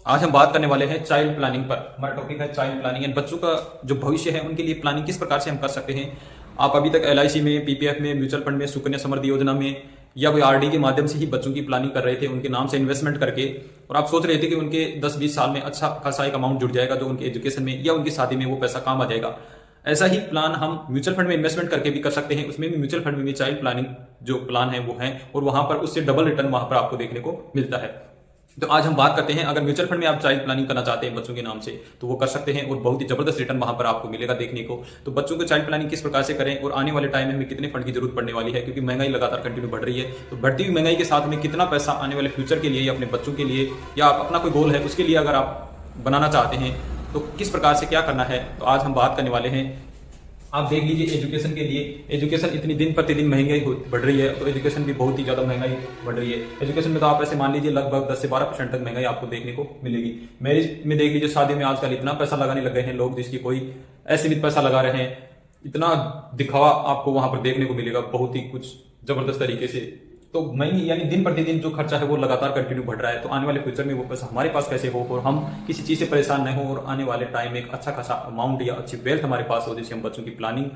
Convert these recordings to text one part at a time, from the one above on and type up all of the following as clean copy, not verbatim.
आज हम बात करने वाले हैं चाइल्ड प्लानिंग पर। हमारा टॉपिक है चाइल्ड प्लानिंग एंड बच्चों का जो भविष्य है उनके लिए प्लानिंग किस प्रकार से हम कर सकते हैं। आप अभी तक LIC में, PPF में, म्यूचुअल फंड में, सुकन्या समृद्धि योजना में या कोई RD के माध्यम से ही बच्चों की प्लानिंग कर रहे थे, उनके नाम से इन्वेस्टमेंट करके, और आप सोच रहे थे कि उनके 10-20 साल में अच्छा खासा एक अमाउंट जुड़ जाएगा जो उनके एजुकेशन में या उनकी शादी में वो पैसा काम आ जाएगा। ऐसा ही प्लान हम म्यूचुअल फंड में इन्वेस्टमेंट करके भी कर सकते हैं। उसमें भी म्यूचुअल फंड में भी चाइल्ड प्लानिंग जो प्लान है वो है, और वहां पर उससे डबल रिटर्न वहां पर आपको देखने को मिलता है। तो आज हम बात करते हैं, अगर म्यूचुअल फंड में आप चाइल्ड प्लानिंग करना चाहते हैं बच्चों के नाम से तो वो कर सकते हैं, और बहुत ही जबरदस्त रिटर्न वहां पर आपको मिलेगा देखने को। तो बच्चों को चाइल्ड प्लानिंग किस प्रकार से करें और आने वाले टाइम में हमें कितने फंड की जरूरत पड़ने वाली है, क्योंकि महंगाई लगातार कंटिन्यू बढ़ रही है। तो बढ़ती हुई महंगाई के साथ में कितना पैसा आने वाले फ्यूचर के लिए या अपने बच्चों के लिए या आप अपना कोई गोल है उसके लिए अगर आप बनाना चाहते हैं तो किस प्रकार से क्या करना है, तो आज हम बात करने वाले हैं। आप देख लीजिए, एजुकेशन के लिए, एजुकेशन इतनी दिन प्रतिदिन महंगाई बढ़ रही है, तो एजुकेशन भी बहुत ही ज्यादा महंगाई बढ़ रही है। एजुकेशन में तो आप ऐसे मान लीजिए लगभग 10 से 12% तक महंगाई आपको देखने को मिलेगी। मैरिज में देख लीजिए, शादी में आजकल इतना पैसा लगाने लग गए हैं लोग जिसकी कोई ऐसे भी पैसा लगा रहे हैं। इतना दिखावा आपको वहां पर देखने को मिलेगा, बहुत ही कुछ जबरदस्त तरीके से। तो महंगी यानी दिन प्रतिदिन जो खर्चा है वो लगातार कंटिन्यू बढ़ रहा है। तो आने वाले फ्यूचर में वो पैसा हमारे पास कैसे हो और हम किसी चीज से परेशान न हो, और आने वाले टाइम में एक अच्छा खासा अमाउंट या अच्छी वेल्थ हमारे पास हो, जिससे हम बच्चों की प्लानिंग,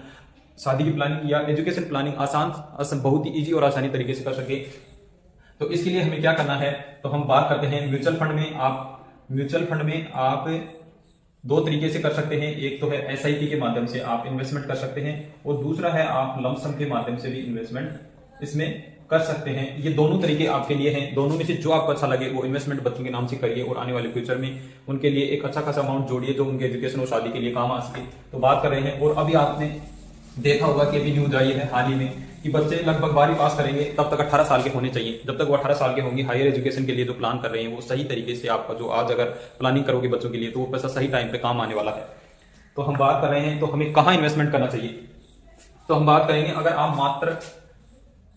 शादी की प्लानिंग या एजुकेशन प्लानिंग बहुत ही ईजी और आसानी तरीके से कर सके। तो इसके लिए हमें क्या करना है, तो हम बात करते हैं म्यूचुअल फंड में आप दो तरीके से कर सकते हैं। एक तो है SIP के माध्यम से आप इन्वेस्टमेंट कर सकते हैं, और दूसरा है आप लमसम के माध्यम से भी इन्वेस्टमेंट इसमें कर सकते हैं। ये दोनों तरीके आपके लिए हैं, दोनों में से जो आपको अच्छा लगे वो इन्वेस्टमेंट बच्चों के नाम से करिए, और आने वाले फ्यूचर में उनके लिए एक अच्छा खासा अमाउंट जोड़िए जो उनके एजुकेशन और शादी के लिए काम आ सके। तो बात कर रहे हैं, और अभी आपने देखा होगा कि अभी न्यूज आई है हाल ही में कि बच्चे लगभग 12वीं पास करेंगे तब तक 18 साल के होने चाहिए। जब तक वो 18 साल के होंगे, हायर एजुकेशन के लिए जो प्लान कर रहे हैं वो सही तरीके से आपका जो आज अगर प्लानिंग करोगे बच्चों के लिए तो वो पैसा सही टाइम पे काम आने वाला है। तो हम बात कर रहे हैं, तो हमें कहाँ इन्वेस्टमेंट करना चाहिए, तो हम बात करेंगे अगर आप मात्र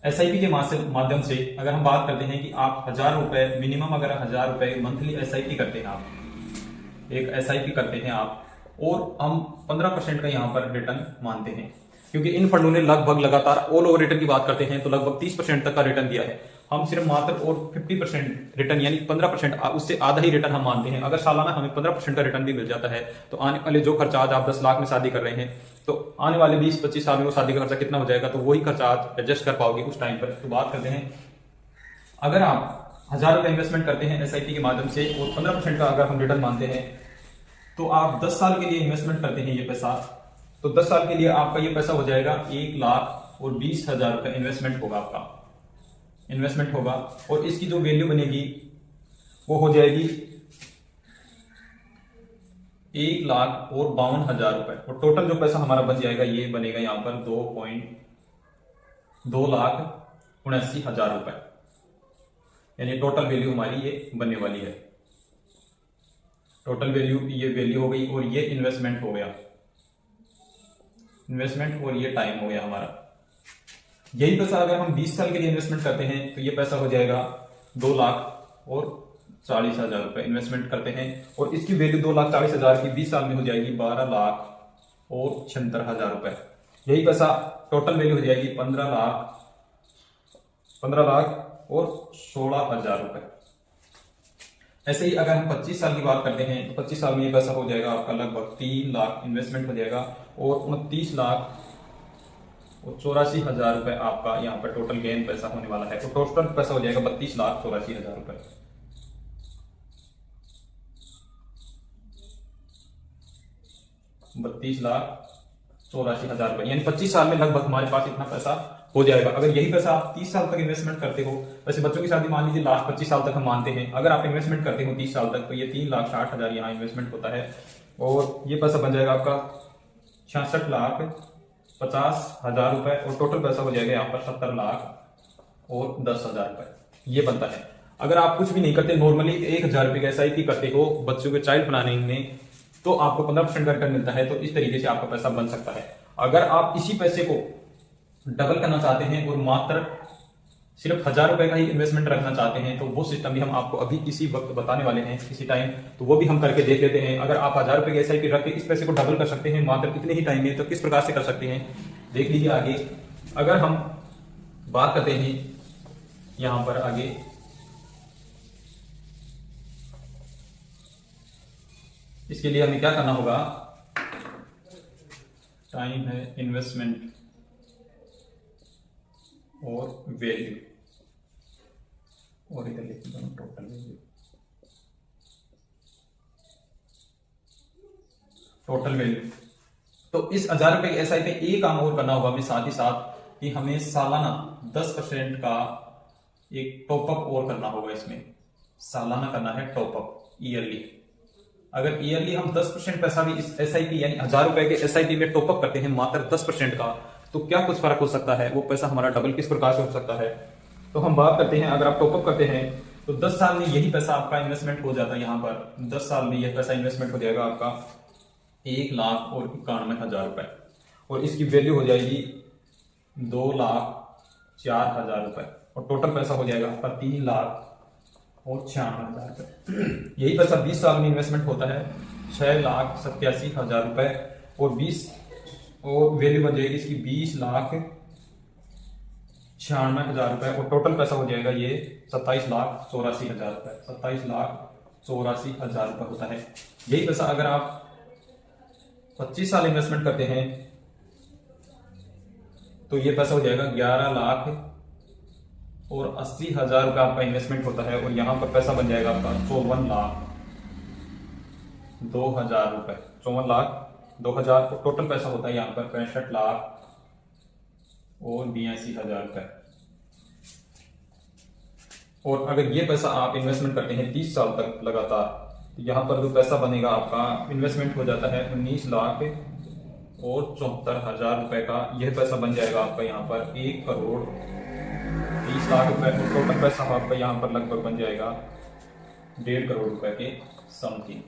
SIP के माध्यम से अगर हम बात करते हैं कि आप 1000 रुपए मिनिमम, अगर 1000 रुपए मंथली SIP करते हैं, आप एक SIP करते हैं आप, और हम 15% का यहाँ पर रिटर्न मानते हैं, क्योंकि इन फंडों ने लगभग लगातार ऑल ओवर रिटर्न की बात करते हैं तो लगभग 30% तक का रिटर्न दिया है। हम सिर्फ मात्र और 50% रिटर्न यानी 15%, उससे आधा ही रिटर्न हम मानते हैं। अगर सालाना हमें 15% का रिटर्न भी मिल जाता है तो आने वाले जो खर्चा आज आप 10 लाख में शादी कर रहे हैं, तो आने वाले 20-25 साल में वो शादी का खर्चा कितना हो जाएगा, तो वही खर्चा आज एडजस्ट कर पाओगे उस टाइम पर। तो बात करते हैं, अगर आप 1000 रुपए इन्वेस्टमेंट करते हैं SIP के माध्यम से और 15% का अगर हम रिटर्न मानते हैं, तो आप 10 साल के लिए इन्वेस्टमेंट करते हैं ये पैसा, तो 10 साल के लिए आपका ये पैसा हो जाएगा 1,20,000 रुपए इन्वेस्टमेंट होगा, आपका इन्वेस्टमेंट होगा, और इसकी जो वैल्यू बनेगी वो हो जाएगी 1,52,000 रुपए, और टोटल जो पैसा हमारा बच जाएगा ये बनेगा यहाँ पर 2,79,000 रुपए, यानी टोटल वैल्यू हमारी ये बनने वाली है। टोटल वैल्यू ये वैल्यू हो गई, और ये इन्वेस्टमेंट हो गया, इन्वेस्टमेंट, और ये टाइम हो गया हमारा। यही पैसा अगर हम 20 साल के लिए इन्वेस्टमेंट करते हैं तो ये पैसा हो जाएगा 2,40,000 रुपए इन्वेस्टमेंट करते हैं, और इसकी वैल्यू 2,40,000 की 20 साल में हो जाएगी 12,76,000 रुपए। यही पैसा टोटल वैल्यू हो जाएगी 15,16,000 रुपए। ऐसे ही अगर हम 25 साल की बात करते हैं तो 25 साल में ये पैसा हो जाएगा आपका लगभग 3 लाख इन्वेस्टमेंट हो जाएगा, और 29,84,000 रुपए आपका यहाँ पर टोटल गेन पैसा होने वाला है। तो टोटल पैसा हो जाएगा 32,84,000 रुपए। ₹32,84,000 रुपए, यानी 25 साल में लगभग हमारे पास इतना पैसा हो जाएगा। अगर यही पैसा आप 30 साल तक इन्वेस्टमेंट करते हो, वैसे बच्चों की शादी मान लीजिए लास्ट 25 साल तक हम मानते हैं, अगर आप इन्वेस्टमेंट करते हो 30 साल तक तो ये 3,60,000 यहाँ इन्वेस्टमेंट होता है, और ये पैसा बन जाएगा आपका 66,50,000 रुपए, और टोटल पैसा हो जाएगा यहाँ पर 70,10,000 रुपए ये बनता है। अगर आप कुछ भी नहीं करते, नॉर्मली 1,000 रुपए का SIP करते हो बच्चों के चाइल्ड प्लानिंग में, तो आपको 15% का रिटर्न मिलता है। तो इस तरीके से आपका पैसा बन सकता है। अगर आप इसी पैसे को डबल करना चाहते हैं और मात्र सिर्फ 1,000 रुपए का ही इन्वेस्टमेंट रखना चाहते हैं, तो वो सिस्टम भी हम आपको अभी इसी वक्त बताने वाले हैं, इसी टाइम, तो वो भी हम करके देख लेते हैं। अगर आप 1,000 रुपए की SIP रख के इस पैसे को डबल कर सकते हैं मात्र कितने ही टाइम में, तो किस प्रकार से कर सकते हैं देख लीजिए आगे। अगर हम बात करते हैं यहाँ पर आगे, इसके लिए हमें क्या करना होगा, टाइम है, इन्वेस्टमेंट और वैल्यू, और इधर लिख दो टोटल वैल्यू, टोटल वैल्यू। तो इस 1000 रुपए के एसआई पे एक काम और करना होगा हमें साथ ही साथ, कि हमें सालाना 10% का एक टॉपअप और करना होगा। इसमें सालाना करना है टॉपअप, ईयरली। अगर ईयरली हम 10% पैसा भी इस एसआईपी यानी 1000 रुपए के एसआईपी में टॉपअप करते हैं मात्र 10% का, तो क्या कुछ फर्क हो सकता है, वो पैसा हमारा डबल किस प्रकार से हो सकता है। तो हम बात करते हैं, अगर आप टॉपअप करते हैं तो 10 साल में यही पैसा आपका इन्वेस्टमेंट हो जाता है। यहाँ पर 10 साल में यह पैसा इन्वेस्टमेंट हो जाएगा आपका 1,91,000 रुपए, और इसकी वैल्यू हो जाएगी 2,04,000 रुपए, और टोटल पैसा हो जाएगा आपका 3,96,000 रुपए। यही पैसा 20 साल में इन्वेस्टमेंट होता है 6,87,000 रुपए, और 20 और वैल्यू बन जाएगी इसकी 20,96,000 रुपए, और टोटल पैसा हो जाएगा ये 27,84,000 रुपए, 27,84,000 रुपए होता है। यही पैसा अगर आप 25 साल इन्वेस्टमेंट करते हैं तो ये पैसा हो जाएगा 11,80,000 रुपए आपका इन्वेस्टमेंट होता है, और यहां पर पैसा बन जाएगा आपका 54,02,000 रुपए, 54,02,000। और टोटल पैसा होता है यहाँ पर 65,82,000 रुपए। और अगर ये पैसा आप इन्वेस्टमेंट करते हैं 30 साल तक लगातार, तो यहाँ पर जो पैसा बनेगा आपका इन्वेस्टमेंट हो जाता है 19,74,000 रुपए का। यह पैसा बन जाएगा आपका यहाँ पर 1,30,00,000 रुपए, और टोटल पैसा आपका यहाँ पर लगभग बन जाएगा 1.5 करोड़ रुपए के समथिंग।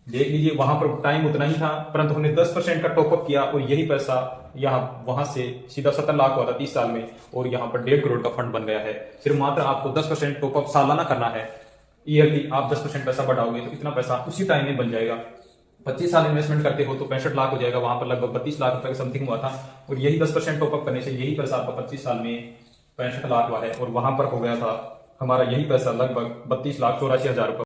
देख लीजिए, वहां पर टाइम उतना ही था, परंतु हमने 10% का टॉपअप किया, और यही पैसा यहाँ वहां से सीधा 70 लाख हुआ था 30 साल में, और यहाँ पर 1.5 करोड़ का फंड बन गया है। सिर्फ मात्र आपको 10% टॉपअप सालाना करना है। ईयरली आप 10% पैसा बढ़ाओगे तो इतना पैसा उसी टाइम में बन जाएगा। 25 साल इन्वेस्टमेंट करते हो तो 65 लाख हो जाएगा, वहां पर लगभग 32 लाख रुपए का समथिंग हुआ था, और यही 10% टॉपअप करने से यही पैसा आपका 25 साल में 65 लाख हुआ है, और वहां पर हो गया था हमारा यही पैसा लगभग 32,84,000 रुपए।